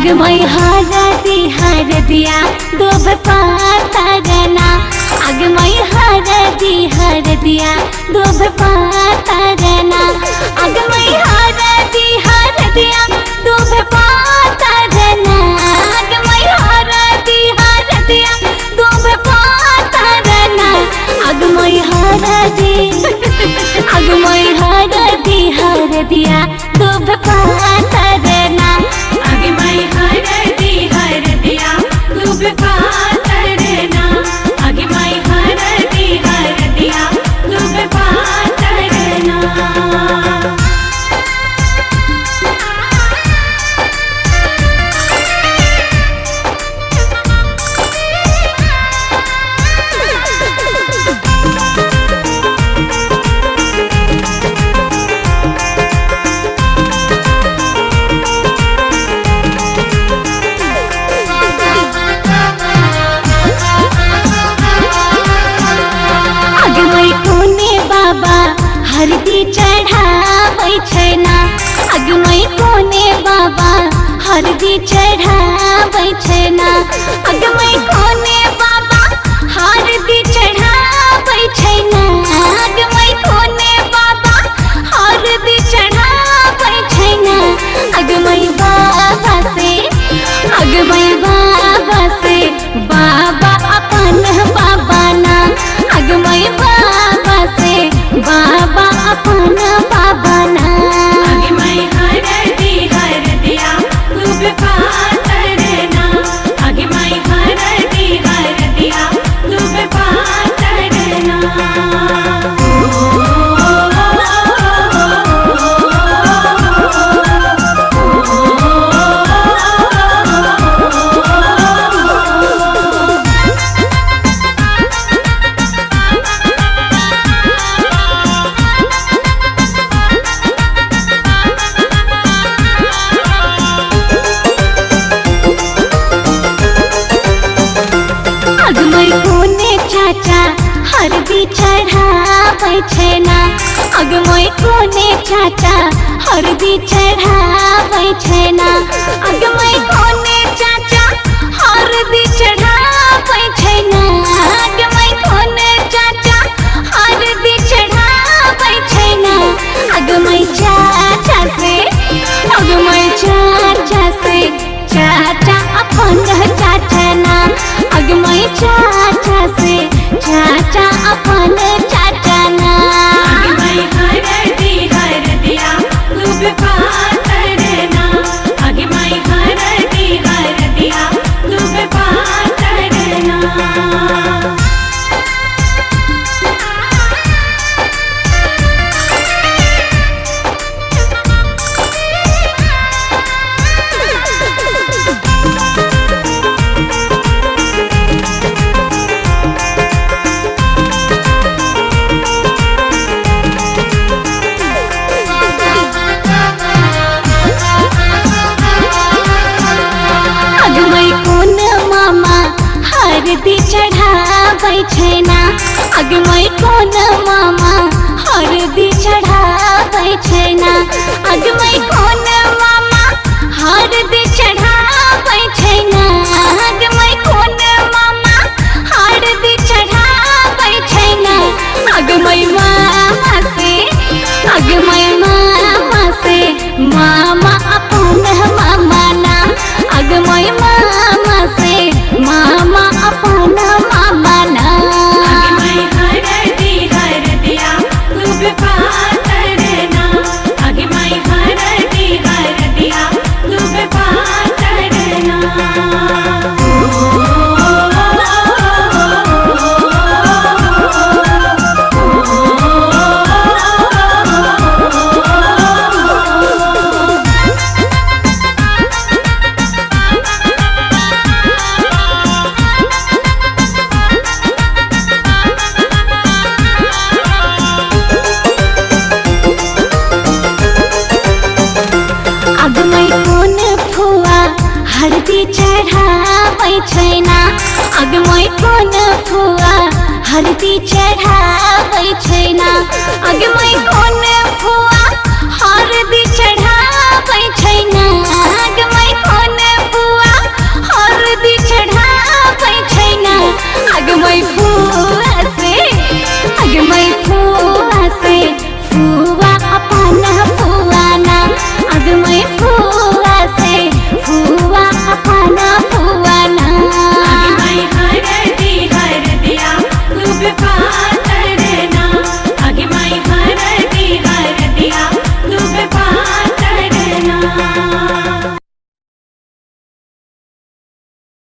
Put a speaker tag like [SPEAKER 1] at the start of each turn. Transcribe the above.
[SPEAKER 1] अगमई हरदिया दुभ पातरना अगमई हरदिया दुभ पातरना अगमई हरदिया दुभ पातरना अगमई हरदिया दुभ पातरना अगमई हरदिया दुभ पातरना
[SPEAKER 2] अगमई हरदिया दुभ पातरना अगमई हरदिया दुभ पातरना।
[SPEAKER 1] हरदी चढ़ाबै छै ना अगमई कोने बाबा हरदी चढ़ाबै छै ना अगमई कोने बाबा हरदी चढ़ाबै छै ना अगमई कोने बाबा हरदी चढ़ाबै छै ना अगमई बाबा से बाबा अपन बाबा ना अगमई बाबा से बाबा अपन बाबा ना
[SPEAKER 2] अगमई हरदिया दुभ पातरना अगमई हरदिया दुभ पातरना।
[SPEAKER 1] अगमई कोने चाचा हरदी चढ़ाबै छै ना अगमई कोने चाचा हरदी चढ़ाबै छै ना अगमई कोने चाचा हरदी चढ़ाबै छै ना अगमई कोने चाचा हरदी चढ़ाबै छै ना अगमई चाचा से चाचा अपन चाचा ना अगमई चाचा से चाचा अपन चाचा ना
[SPEAKER 2] अगमई हरदिया दुभ पातरना अगमई हरदिया दुभ पातरना।
[SPEAKER 1] हरदी चढ़ाबै छै ना अगमई कोन मामा हरदी चढ़ाबै छै ना अगमई कोन मामा हरदी चढ़ाबै छै ना अगमई कोन मामा हरदी चढ़ाबै छै ना अगमई मामा से मामा अपन मामा ना अगमई मामा से मामा अपन मामा ना
[SPEAKER 2] अगमई हरदिया दुभ पातरना अगमई हरदिया दुभ पातरना।
[SPEAKER 1] हरदी चढ़ाबै छै ना अगमई कोन फुआ हरदी चढ़ाबै छै ना अगमई कोन फुआ